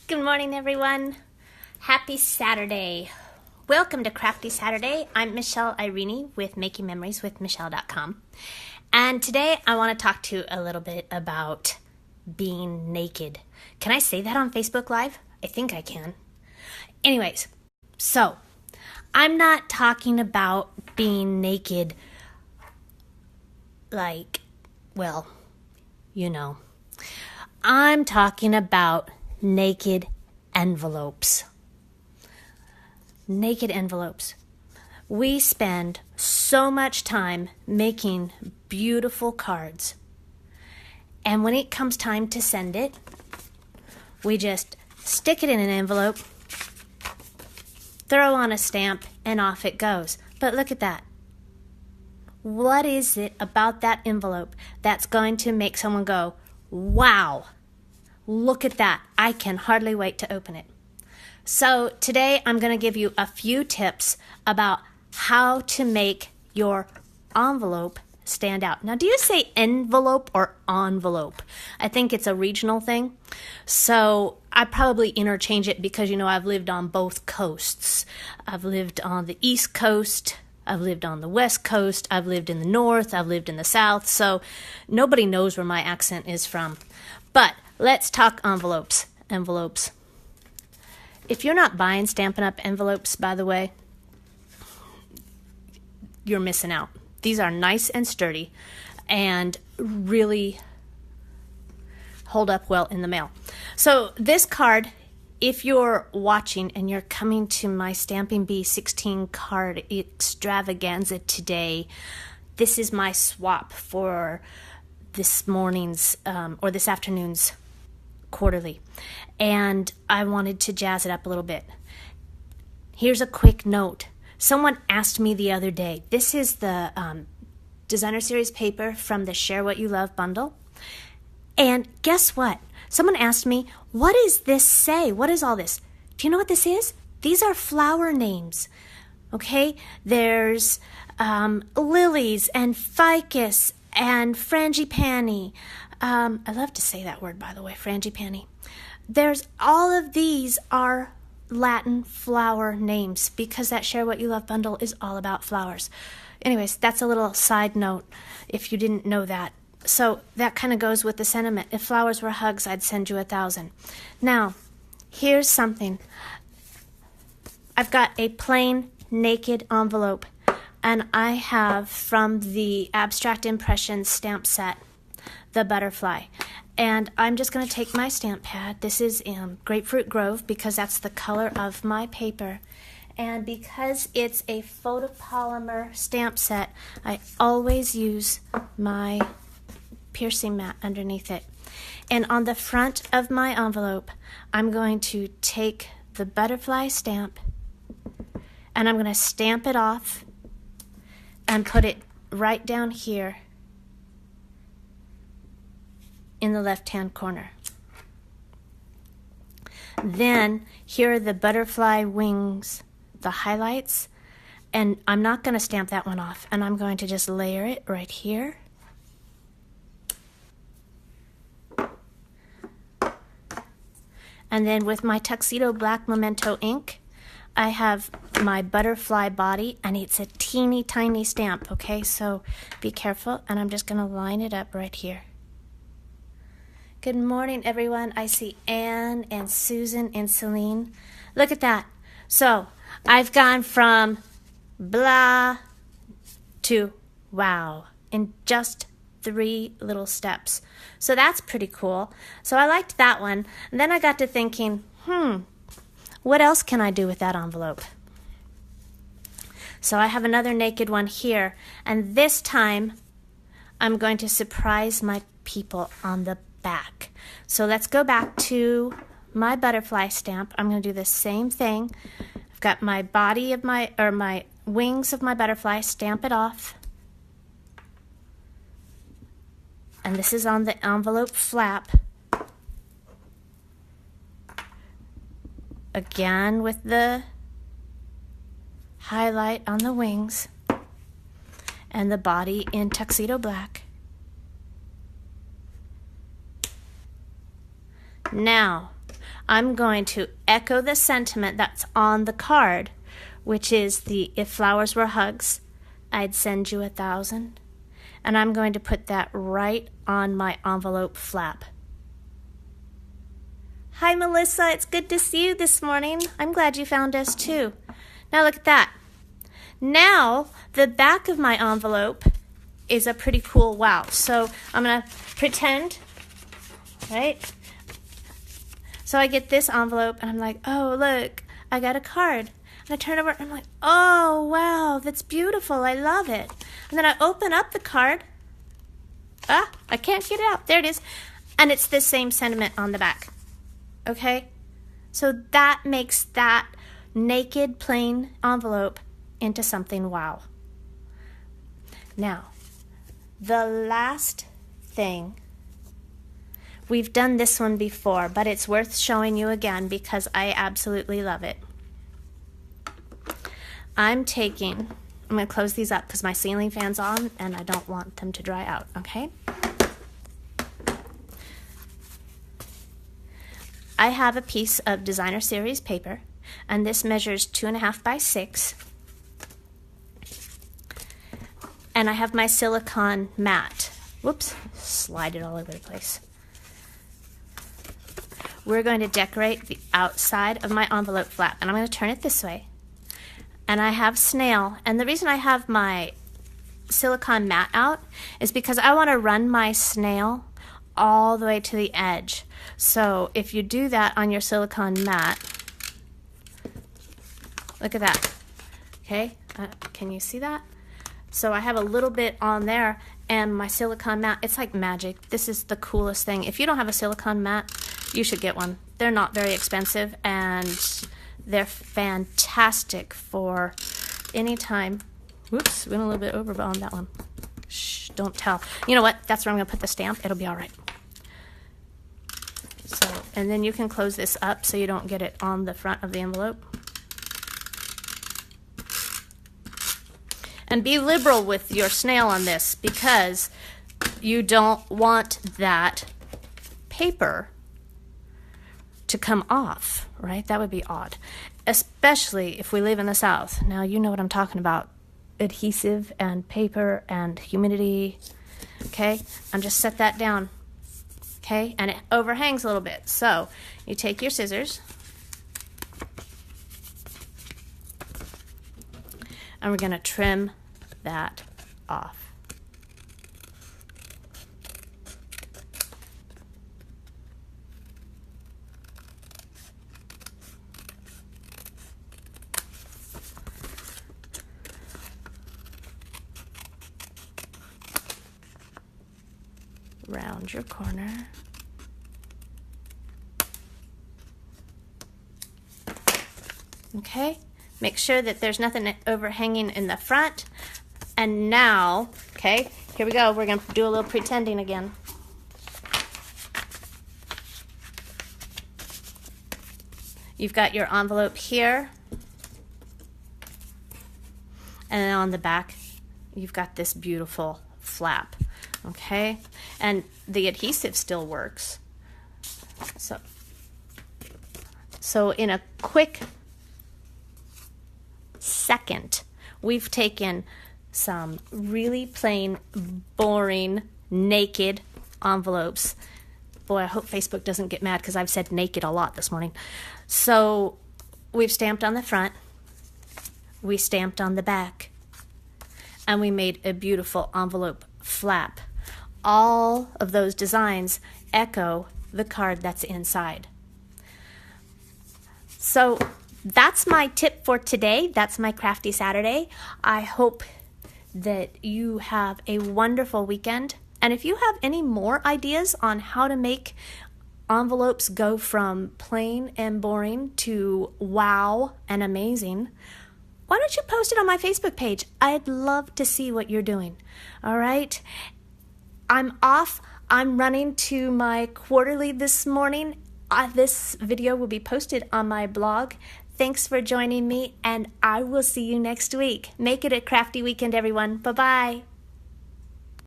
Good morning, everyone. Happy Saturday. Welcome to Crafty Saturday. I'm Michelle Irene with MakingMemoriesWithMichelle.com. And today I want to talk to you a little bit about being naked. Can I say that on Facebook Live? I think I can. Anyways, so I'm not talking about being naked like, well, you know. I'm talking about naked envelopes. Naked envelopes. We spend so much time making beautiful cards. And when it comes time to send it, we just stick it in an envelope, throw on a stamp, and off it goes. But look at that. What is it about that envelope that's going to make someone go, wow? Look at that. I can hardly wait to open it. So today I'm going to give you a few tips about how to make your envelope stand out. Now, do you say envelope or envelope? I think it's a regional thing. So I probably interchange it because, I've lived on both coasts. I've lived on the East Coast. I've lived on the West Coast. I've lived in the North. I've lived in the South. So nobody knows where my accent is from. But let's talk envelopes. Envelopes. If you're not buying Stampin' Up! Envelopes, by the way, you're missing out. These are nice and sturdy and really hold up well in the mail. So this card, if you're watching and you're coming to my Stampin' Bee 16 card extravaganza today, this is my swap for this morning's or this afternoon's quarterly, and I wanted to jazz it up a little bit. Here's a quick note. Someone asked me the other day, this is the designer series paper from the Share What You Love bundle, and guess what? Someone asked me, what does this say? What is all this? Do you know what this is? These are flower names. Okay, there's lilies and ficus and frangipani. I love to say that word, by the way, frangipani. There's all of these are Latin flower names because that Share What You Love bundle is all about flowers. Anyways, that's a little side note if you didn't know that. So that kind of goes with the sentiment. If flowers were hugs, I'd send you 1,000. Now, here's something. I've got a plain naked envelope, and I have from the Abstract Impressions stamp set, the butterfly. And I'm just going to take my stamp pad. This is Grapefruit Grove because that's the color of my paper. And because it's a photopolymer stamp set, I always use my piercing mat underneath it. And on the front of my envelope, I'm going to take the butterfly stamp and I'm going to stamp it off and put it right down here in the left-hand corner. Then here are the butterfly wings, the highlights, and I'm not going to stamp that one off, and I'm going to just layer it right here. And then with my Tuxedo Black Memento ink, I have my butterfly body, and it's a teeny tiny stamp, okay? So be careful, and I'm just going to line it up right here. Good morning, everyone. I see Anne and Susan and Celine. Look at that. So I've gone from blah to wow in just 3 little steps. So that's pretty cool. So I liked that one. And then I got to thinking, what else can I do with that envelope? So I have another naked one here. And this time I'm going to surprise my people on the back. So let's go back to my butterfly stamp. I'm going to do the same thing. I've got my body of my wings of my butterfly, stamp it off. And this is on the envelope flap. Again with the highlight on the wings and the body in Tuxedo Black. Now, I'm going to echo the sentiment that's on the card, which is the if flowers were hugs, I'd send you 1,000. And I'm going to put that right on my envelope flap. Hi, Melissa. It's good to see you this morning. I'm glad you found us too. Now look at that. Now the back of my envelope is a pretty cool wow. So I'm going to pretend, right? So I get this envelope and I'm like, oh, look, I got a card. And I turn over and I'm like, oh, wow, that's beautiful. I love it. And then I open up the card. I can't get it out. There it is. And it's the same sentiment on the back. Okay? So that makes that naked, plain envelope into something wow. Now, the last thing, we've done this one before, but it's worth showing you again because I absolutely love it. I'm going to close these up because my ceiling fan's on and I don't want them to dry out, okay? I have a piece of designer series paper, and this measures 2.5 by 6. And I have my silicone mat. Whoops, slide it all over the place. We're going to decorate the outside of my envelope flap, and I'm going to turn it this way. And I have snail, and the reason I have my silicone mat out is because I want to run my snail all the way to the edge. So if you do that on your silicone mat, look at that. Okay, can you see that? So I have a little bit on there, and my silicone mat, it's like magic. This is the coolest thing. If you don't have a silicone mat, you should get one. They're not very expensive, and they're fantastic for any time. Whoops, went a little bit over on that one. Shh, don't tell. You know what? That's where I'm going to put the stamp. It'll be all right. So, and then you can close this up so you don't get it on the front of the envelope. And be liberal with your snail on this because you don't want that paper to come off, right? That would be odd, especially if we live in the South. Now, you know what I'm talking about. Adhesive and paper and humidity, okay? And just set that down, okay? And it overhangs a little bit. So you take your scissors, and we're going to trim that off. Round your corner. Okay, make sure that there's nothing overhanging in the front. And now, okay, here we go. We're going to do a little pretending again. You've got your envelope here. And then on the back, you've got this beautiful flap. Okay, and the adhesive still works. So in a quick second, we've taken some really plain, boring, naked envelopes. Boy, I hope Facebook doesn't get mad because I've said naked a lot this morning. So we've stamped on the front, we stamped on the back, and we made a beautiful envelope flap. All of those designs echo the card that's inside. So that's my tip for today. That's my Crafty Saturday. I hope that you have a wonderful weekend. And if you have any more ideas on how to make envelopes go from plain and boring to wow and amazing, why don't you post it on my Facebook page? I'd love to see what you're doing. All right? I'm off. I'm running to my quarterly this morning. This video will be posted on my blog. Thanks for joining me, and I will see you next week. Make it a crafty weekend, everyone. Bye-bye.